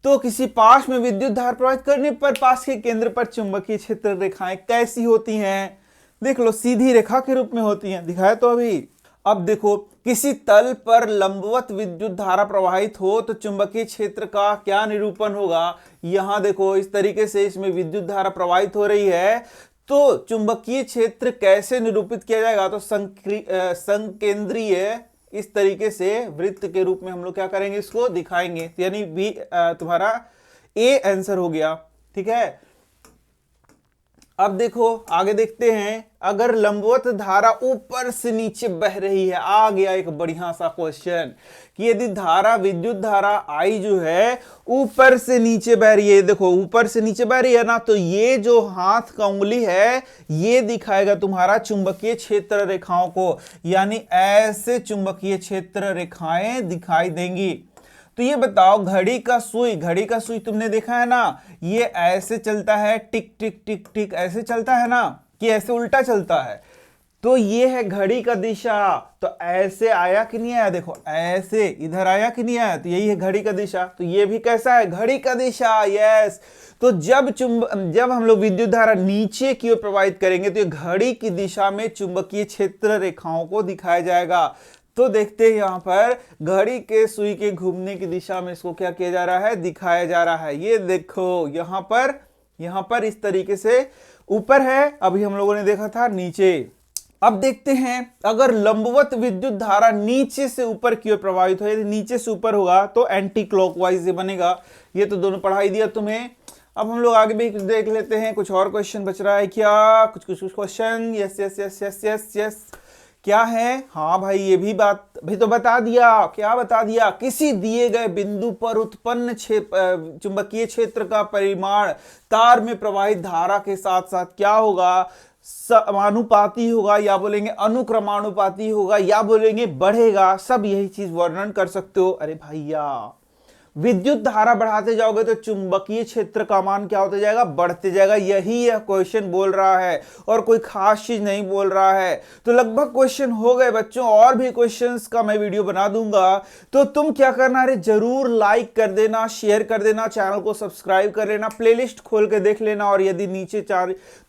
तो किसी पाश में विद्युत धारा प्रवाहित करने पर पास के केंद्र पर चुंबकीय क्षेत्र रेखाएं कैसी होती हैं? देख लो, सीधी रेखा के रूप में होती हैं, दिखाया तो अभी। अब देखो, किसी तल पर लंबवत विद्युत धारा प्रवाहित हो तो चुंबकीय क्षेत्र का क्या निरूपण होगा? यहां देखो इस तरीके से इसमें विद्युत धारा प्रवाहित हो रही है, तो चुंबकीय क्षेत्र कैसे निरूपित किया जाएगा? तो संकेंद्रीय इस तरीके से वृत्त के रूप में हम लोग क्या करेंगे? इसको दिखाएंगे। यानी बी तुम्हारा ए आंसर हो गया। ठीक है, अब देखो आगे देखते हैं। अगर लंबवत धारा ऊपर से नीचे बह रही है, आ गया एक बढ़िया सा क्वेश्चन कि यदि धारा, विद्युत धारा आई जो है ऊपर से नीचे बह रही है, देखो ऊपर से नीचे बह रही है ना, तो ये जो हाथ का उंगली है ये दिखाएगा तुम्हारा चुंबकीय क्षेत्र रेखाओं को, यानी ऐसे चुंबकीय क्षेत्र रेखाएं दिखाई देंगी। तो ये बताओ, घड़ी का सुई तुमने देखा है ना, ये ऐसे चलता है, टिक टिक टिक टिक ऐसे चलता है ना, कि ऐसे उल्टा चलता है। तो ये है घड़ी का दिशा। तो ऐसे आया कि नहीं आया? देखो ऐसे इधर आया कि नहीं आया? तो यही है घड़ी का दिशा। तो ये भी कैसा है? घड़ी का दिशा। यस। तो जब हम लोग विद्युत धारा नीचे की ओर प्रवाहित करेंगे तो ये घड़ी की दिशा में चुंबकीय क्षेत्र रेखाओं को दिखाया जाएगा। तो देखते हैं यहां पर घड़ी के सुई के घूमने की दिशा में इसको क्या किया जा रहा है? दिखाया जा रहा है। ये देखो यहां पर इस तरीके से ऊपर है, अभी हम लोगों ने देखा था नीचे। अब देखते हैं, अगर लंबवत विद्युत धारा नीचे से ऊपर की ओर प्रवाहित हो, यदि नीचे से ऊपर होगा तो एंटी क्लॉकवाइज बनेगा। ये तो दोनों पढ़ाई दिया तुम्हें। अब हम लोग आगे भी देख लेते हैं, कुछ और क्वेश्चन बच रहा है क्या? कुछ question. Yes yes yes yes yes yes क्या है? हाँ भाई, ये भी बात भी तो बता दिया। क्या बता दिया? किसी दिए गए बिंदु पर उत्पन्न चुंबकीय क्षेत्र का परिमाण तार में प्रवाहित धारा के साथ साथ क्या होगा? समानुपाती होगा, या बोलेंगे अनुक्रमानुपाती होगा, या बोलेंगे बढ़ेगा, सब यही चीज वर्णन कर सकते हो। अरे भैया, विद्युत धारा बढ़ाते जाओगे तो चुंबकीय क्षेत्र का मान क्या होता जाएगा, बढ़ते जाएगा। यही यह क्वेश्चन बोल रहा है और कोई खास चीज नहीं बोल रहा है। तो लगभग क्वेश्चन हो गए बच्चों, और भी क्वेश्चंस का मैं वीडियो बना दूंगा। तो तुम क्या करना, अरे जरूर लाइक कर देना, शेयर कर देना, चैनल को सब्सक्राइब कर लेना, प्लेलिस्ट खोल के देख लेना, और यदि नीचे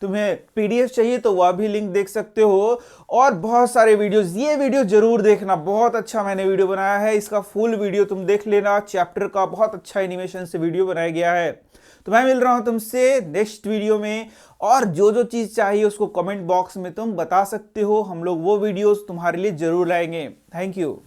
तुम्हें पीडीएफ चाहिए तो वह भी लिंक देख सकते हो। और बहुत सारे वीडियोस, ये वीडियो जरूर देखना, बहुत अच्छा मैंने वीडियो बनाया है, इसका फुल वीडियो तुम देख लेना। चैप्टर का बहुत अच्छा एनिमेशन से वीडियो बनाया गया है। तो मैं मिल रहा हूं तुमसे नेक्स्ट वीडियो में, और जो जो चीज चाहिए उसको कमेंट बॉक्स में तुम बता सकते हो, हम लोग वो वीडियोस तुम्हारे लिए जरूर लाएंगे। Thank you.